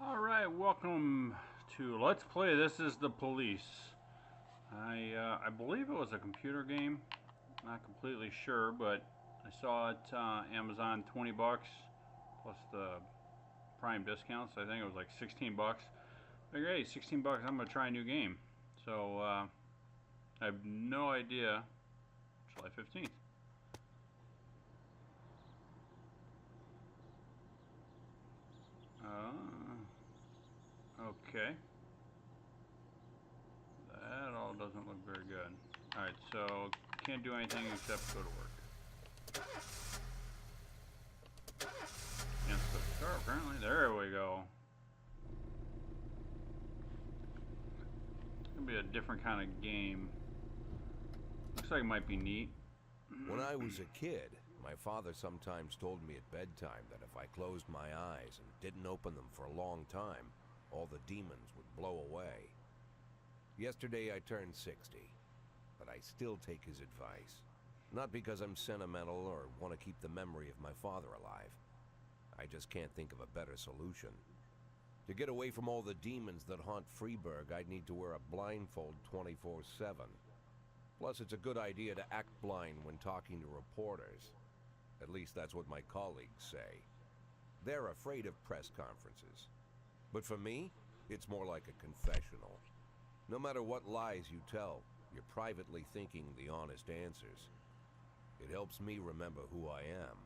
Alright, welcome to Let's Play This Is the Police. I believe it was a computer game. Not completely sure, but I saw it Amazon 20 bucks plus the Prime discounts. I think it was like 16 bucks. Figure, hey, 16 bucks, I'm gonna try a new game. So I have no idea. July 15th. Okay. That all doesn't look very good. Alright, so can't do anything except go to work. Can't start the car apparently. There we go. It's gonna be a different kind of game. Looks like it might be neat. When I was a kid, my father sometimes told me at bedtime that if I closed my eyes and didn't open them for a long time, all the demons would blow away. Yesterday I turned 60, but I still take his advice. Not because I'm sentimental or want to keep the memory of my father alive. I just can't think of a better solution. To get away from all the demons that haunt Freeburg, I'd need to wear a blindfold 24/7. Plus, it's a good idea to act blind when talking to reporters. At least that's what my colleagues say. They're afraid of press conferences. But for me, it's more like a confessional. No matter what lies you tell, you're privately thinking the honest answers. It helps me remember who I am.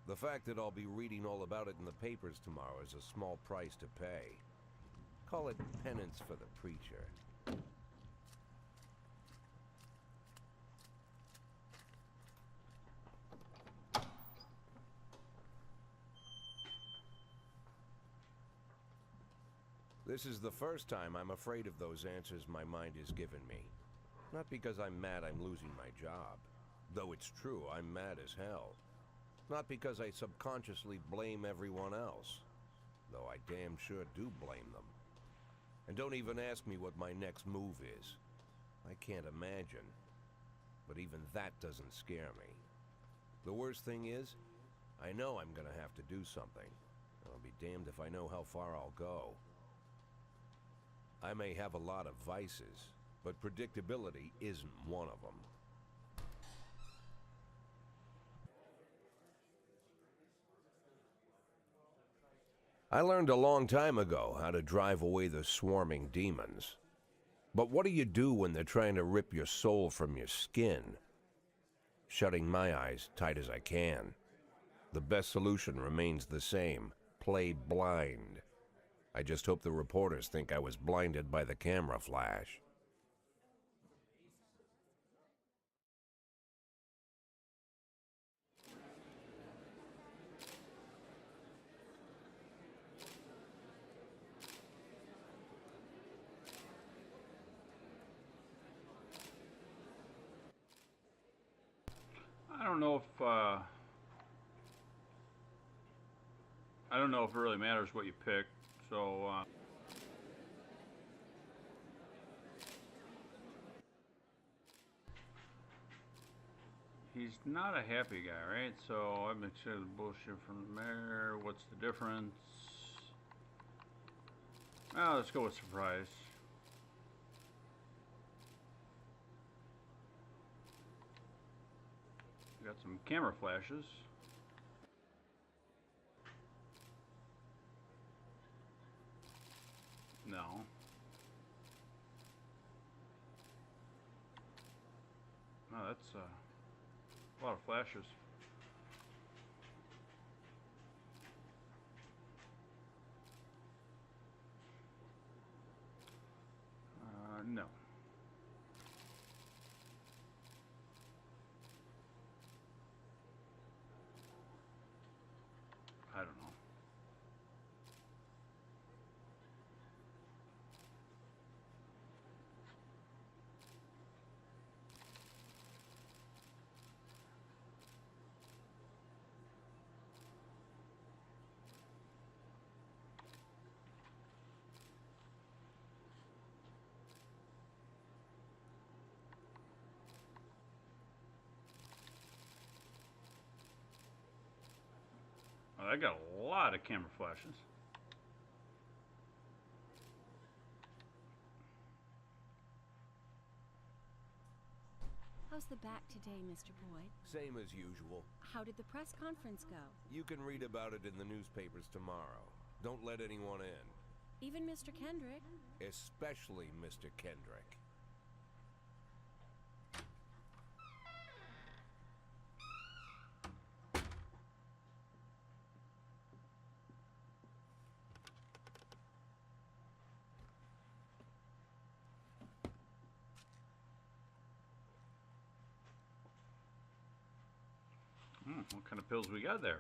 The fact that I'll be reading all about it in the papers tomorrow is a small price to pay. Call it penance for the preacher. This is the first time I'm afraid of those answers my mind has given me. Not because I'm mad I'm losing my job. Though it's true, I'm mad as hell. Not because I subconsciously blame everyone else. Though I damn sure do blame them. And don't even ask me what my next move is. I can't imagine. But even that doesn't scare me. The worst thing is, I know I'm gonna have to do something. I'll be damned if I know how far I'll go. I may have a lot of vices, but predictability isn't one of them. I learned a long time ago how to drive away the swarming demons. But what do you do when they're trying to rip your soul from your skin? Shutting my eyes tight as I can. The best solution remains the same: play blind. I just hope the reporters think I was blinded by the camera flash. I don't know if it really matters what you pick. So he's not a happy guy, right? So I've been sure the bullshit from the mayor. What's the difference? Oh, let's go with surprise. Got some camera flashes. No. No, that's a lot of flashes. No. I don't know. Oh, I got a lot of camera flashes. How's the back today, Mr. Boyd? Same as usual. How did the press conference go? You can read about it in the newspapers tomorrow. Don't let anyone in. Even Mr. Kendrick? Especially Mr. Kendrick. What kind of pills we got there?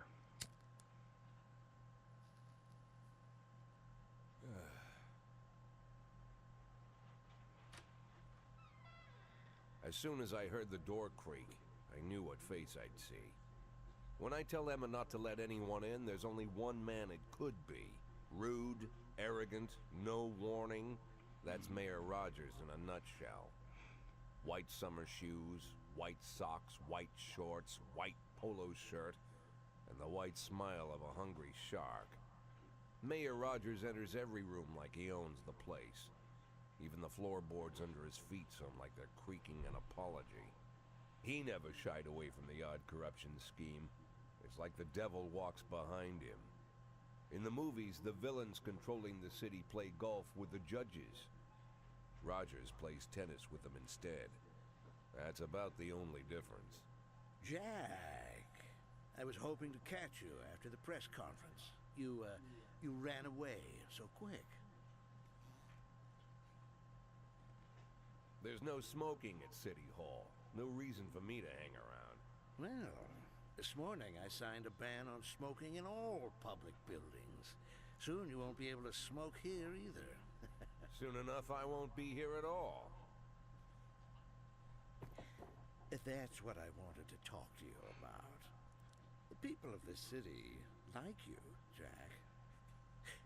As soon as I heard the door creak, I knew what face I'd see. When I tell Emma not to let anyone in, there's only one man it could be. Rude, arrogant, no warning. That's Mayor Rogers in a nutshell. White summer shoes, white socks, white shorts, white polo shirt, and the white smile of a hungry shark. Mayor Rogers enters every room like he owns the place. Even the floorboards under his feet sound like they're creaking an apology. He never shied away from the odd corruption scheme. It's like the devil walks behind him. In the movies, the villains controlling the city play golf with the judges. Rogers plays tennis with them instead. That's about the only difference. Jack, I was hoping to catch you after the press conference. You ran away so quick. There's no smoking at City Hall. No reason for me to hang around. Well, this morning I signed a ban on smoking in all public buildings. Soon you won't be able to smoke here either. Soon enough, I won't be here at all. That's what I wanted to talk to you about. The people of the city like you, Jack.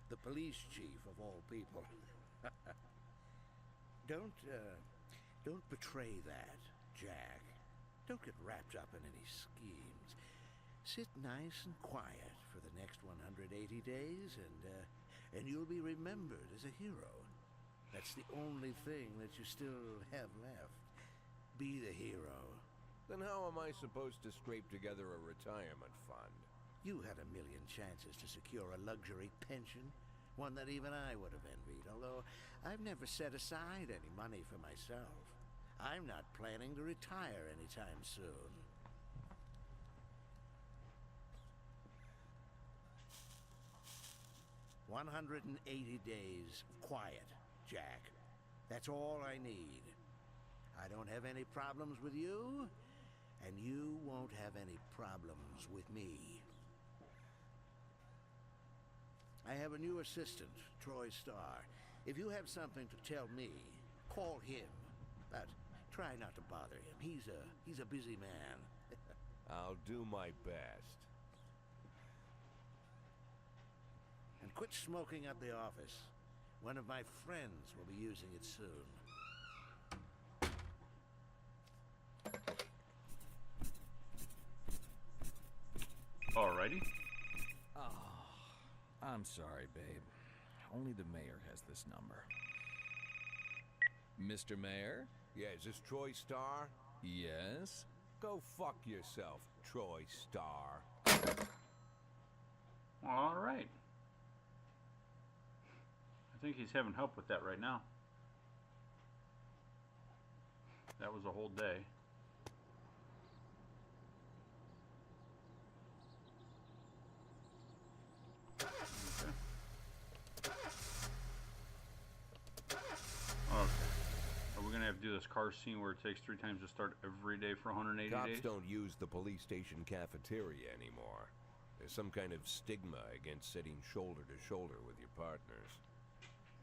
The police chief of all people. Don't betray that, Jack. Don't get wrapped up in any schemes. Sit nice and quiet for the next 180 days, and you'll be remembered as a hero. That's the only thing that you still have left. Be the hero. Then how am I supposed to scrape together a retirement fund? You had a million chances to secure a luxury pension, one that even I would have envied, although I've never set aside any money for myself. I'm not planning to retire anytime soon. "180 days of quiet, Jack. That's all I need. I don't have any problems with you, and you won't have any problems with me. I have a new assistant, Troy Starr. If you have something to tell me, call him. But try not to bother him. He's a busy man. I'll do my best. And quit smoking up the office. One of my friends will be using it soon. Alrighty. Oh, I'm sorry, babe. Only the mayor has this number. Mr. Mayor? Yeah, is this Troy Starr? Yes? Go fuck yourself, Troy Starr. Alright. I think he's having help with that right now. That was a whole day. Have to do this car scene where it takes 3 times to start every day for 180 Cops days? don't use the police station cafeteria anymore. There's some kind of stigma against sitting shoulder to shoulder with your partners.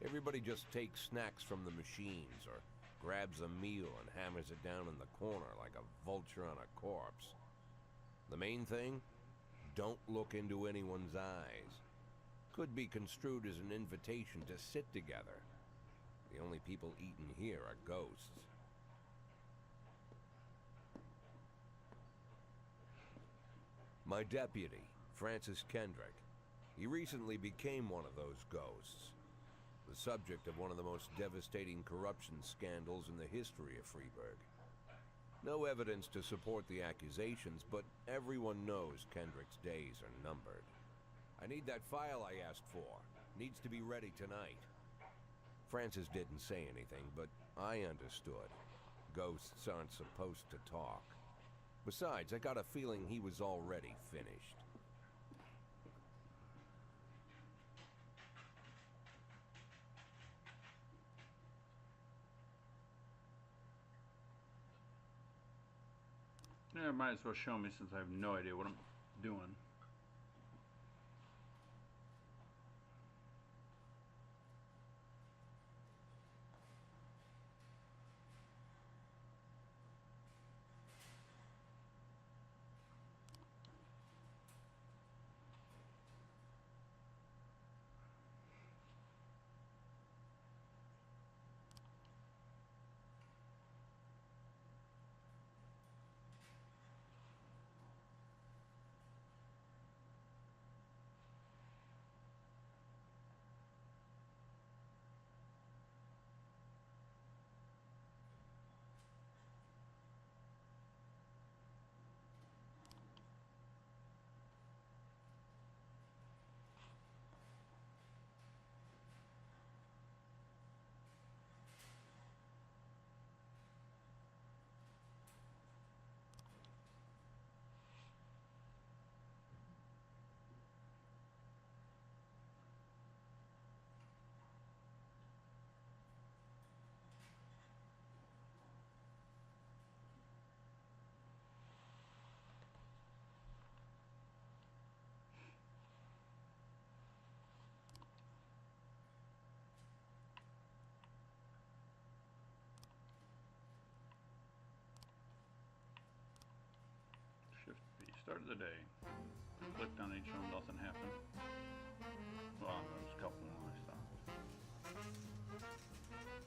Everybody just takes snacks from the machines or grabs a meal and hammers it down in the corner like a vulture on a corpse. The main thing? Don't look into anyone's eyes. Could be construed as an invitation to sit together. The only people eating here are ghosts. My deputy, Francis Kendrick. He recently became one of those ghosts. The subject of one of the most devastating corruption scandals in the history of Freeburg. No evidence to support the accusations, but everyone knows Kendrick's days are numbered. I need that file I asked for. Needs to be ready tonight. Francis didn't say anything, but I understood. Ghosts aren't supposed to talk. Besides, I got a feeling he was already finished. Yeah, might as well show me since I have no idea what I'm doing. Shift B, start of the day. Clicked on each one, nothing happened. Well, there was a couple when I stopped. Makes sense.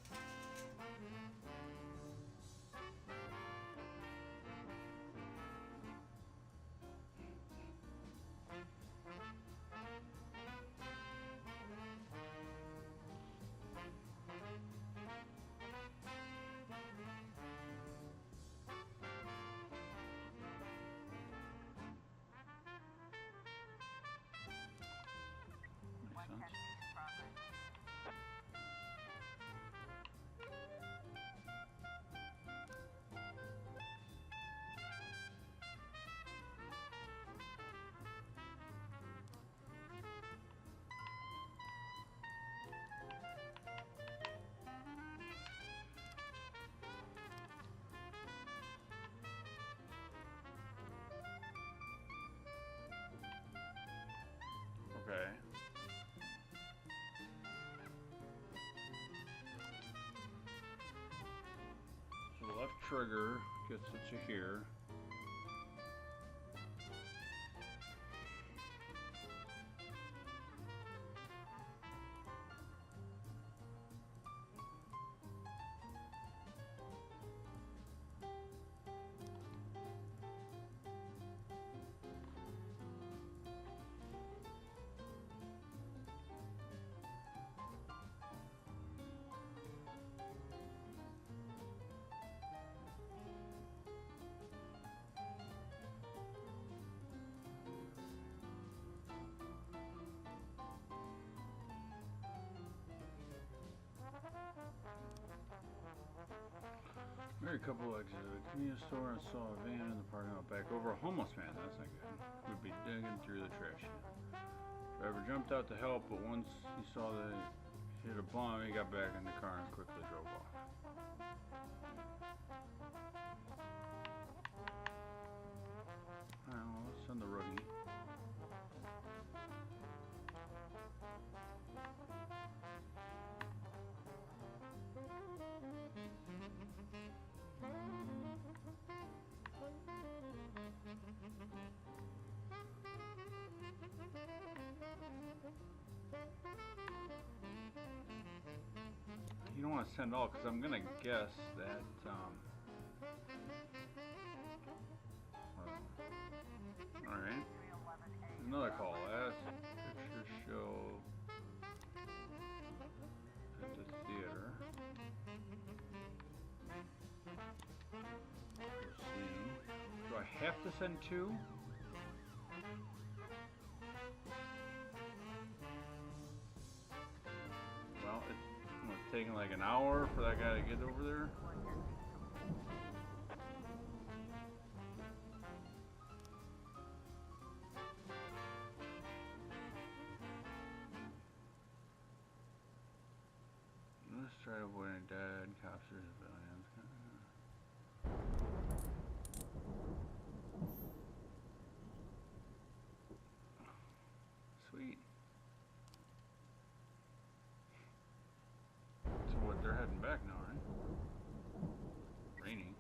Okay. So the left trigger gets it to here. Made a couple exits at a convenience store and saw a van in the parking lot back over a homeless man. That's not good. Would be digging through the trash can. Driver jumped out to help, but once he saw that it hit a bomb, he got back in the car and quickly drove off. Alright, well, let's send the rookie. You don't want to send all, because I'm going to guess that, alright. Another call. Ask picture show at the theater. to send 2? Well, it's taking like an hour for that guy to get over there. Let's try to avoid any dead cops or civilians. Sweet. So what, they're heading back now, right? Raining.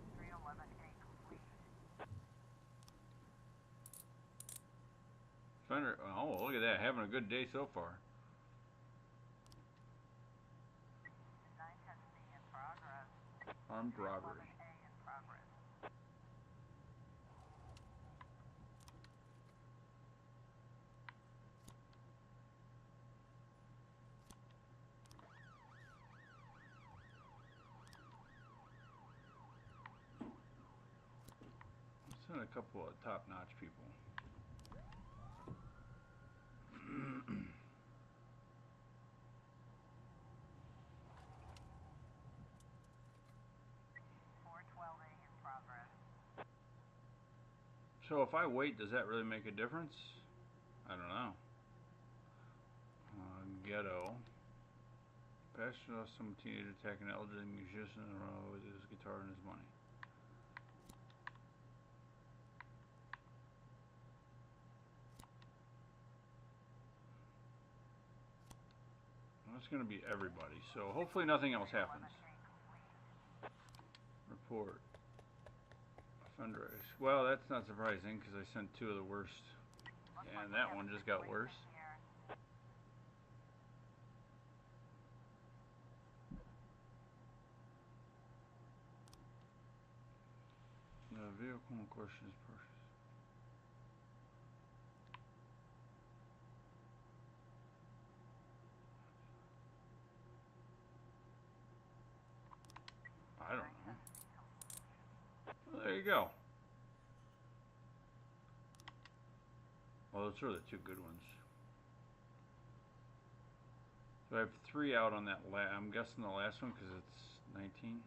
Fender, oh, look at that, having a good day so far. Armed robbery. Send a couple of top-notch people. So if I wait, does that really make a difference? I don't know. Ghetto. Pastor some teenager attacking an elderly musician in a row with his guitar and his money. Well, it's going to be everybody, so hopefully nothing else happens. Report. Offender. Well, that's not surprising because I sent 2 of the worst. And that one just got worse. The vehicle in question is purchased. I don't know. Well, there you go. Well, those are the 2 good ones. So I have 3 out on that I'm guessing the last one because it's 19.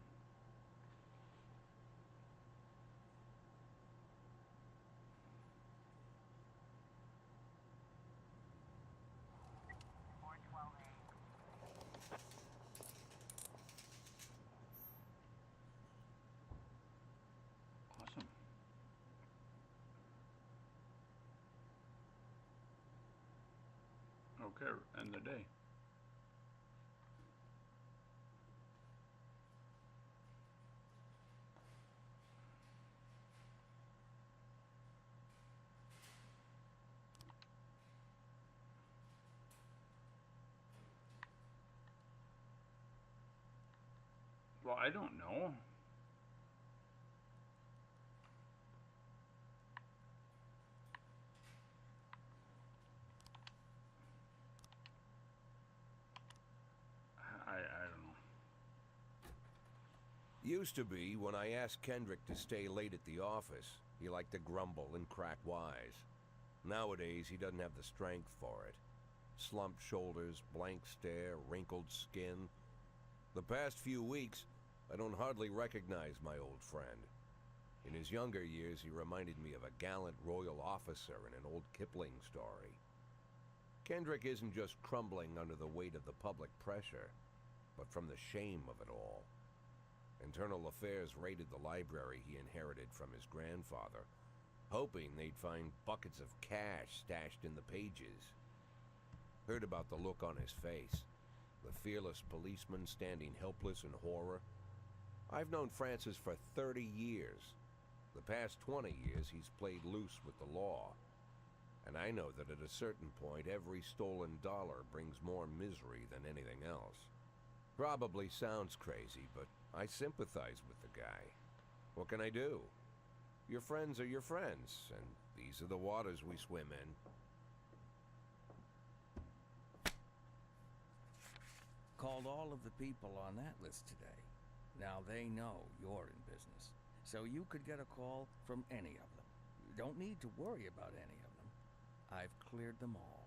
Awesome. Okay, end the day. Well, I don't know. I don't know. Used to be when I asked Kendrick to stay late at the office, he liked to grumble and crack wise. Nowadays, he doesn't have the strength for it. Slumped shoulders, blank stare, wrinkled skin. The past few weeks, I don't hardly recognize my old friend. In his younger years, he reminded me of a gallant royal officer in an old Kipling story. Kendrick isn't just crumbling under the weight of the public pressure, but from the shame of it all. Internal Affairs raided the library he inherited from his grandfather, hoping they'd find buckets of cash stashed in the pages. Heard about the look on his face, the fearless policeman standing helpless in horror. I've known Francis for 30 years. The past 20 years he's played loose with the law. And I know that at a certain point every stolen dollar brings more misery than anything else. Probably sounds crazy, but I sympathize with the guy. What can I do? Your friends are your friends, and these are the waters we swim in. Called all of the people on that list today. Now they know you're in business, so you could get a call from any of them. don't need to worry about any of them. I've cleared them all.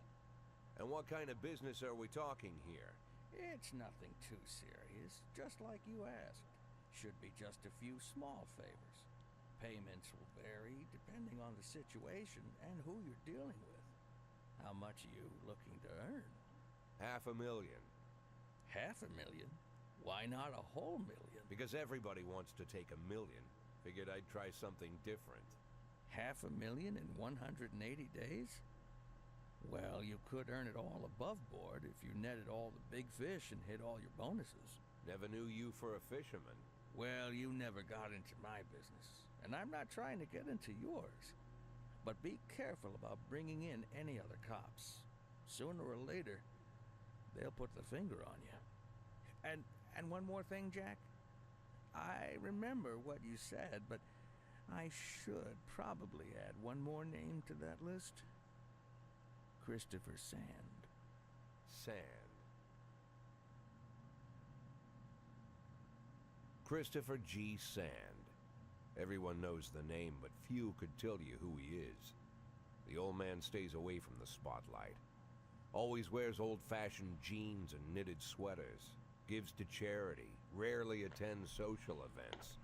And what kind of business are we talking here? It's nothing too serious, just like you asked. Should be just a few small favors. Payments will vary depending on the situation and who you're dealing with. How much are you looking to earn? $500,000. $500,000? Why not a whole million? Because everybody wants to take $1 million. Figured I'd try something different. $500,000 in 180 days? Well, you could earn it all above board if you netted all the big fish and hit all your bonuses. Never knew you for a fisherman. Well, you never got into my business, and I'm not trying to get into yours. But be careful about bringing in any other cops. Sooner or later, they'll put the finger on you. And one more thing, Jack. I remember what you said, but I should probably add one more name to that list. Christopher Sand. Sand. Christopher G. Sand. Everyone knows the name, but few could tell you who he is. The old man stays away from the spotlight. Always wears old-fashioned jeans and knitted sweaters. Gives to charity. Rarely attends social events.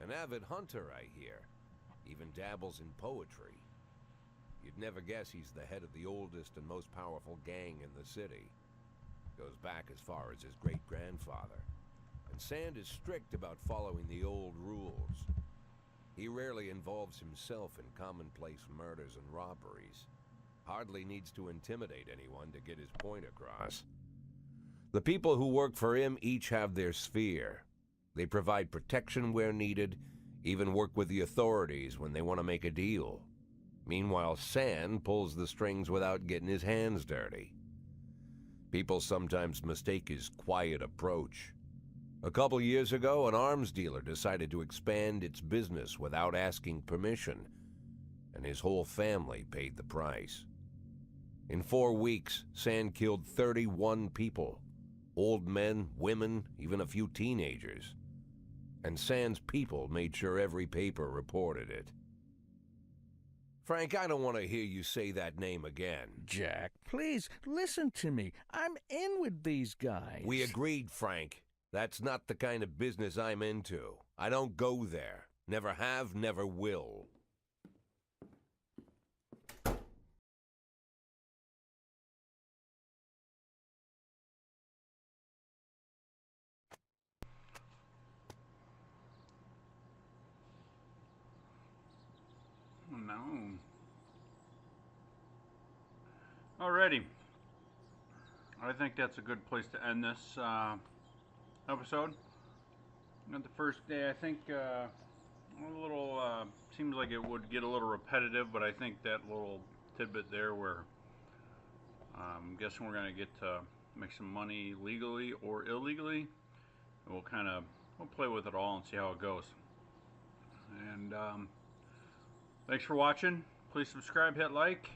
An avid hunter, I hear. Even dabbles in poetry. You'd never guess he's the head of the oldest and most powerful gang in the city. Goes back as far as his great-grandfather. And Sand is strict about following the old rules. He rarely involves himself in commonplace murders and robberies. Hardly needs to intimidate anyone to get his point across. The people who work for him each have their sphere. They provide protection where needed, even work with the authorities when they want to make a deal. Meanwhile, Sand pulls the strings without getting his hands dirty. People sometimes mistake his quiet approach. A couple years ago, an arms dealer decided to expand its business without asking permission, and his whole family paid the price. In 4 weeks, Sand killed 31 people. Old men, women, even a few teenagers. And Sand's people made sure every paper reported it. Frank, I don't want to hear you say that name again. Jack, please, listen to me. I'm in with these guys. We agreed, Frank. That's not the kind of business I'm into. I don't go there. Never have, never will. No. Alrighty. I think that's a good place to end this episode. Not the first day. I think a little seems like it would get a little repetitive, but I think that little tidbit there where I'm guessing we're gonna get to make some money legally or illegally. And we'll play with it all and see how it goes. And thanks for watching. Please subscribe, hit like.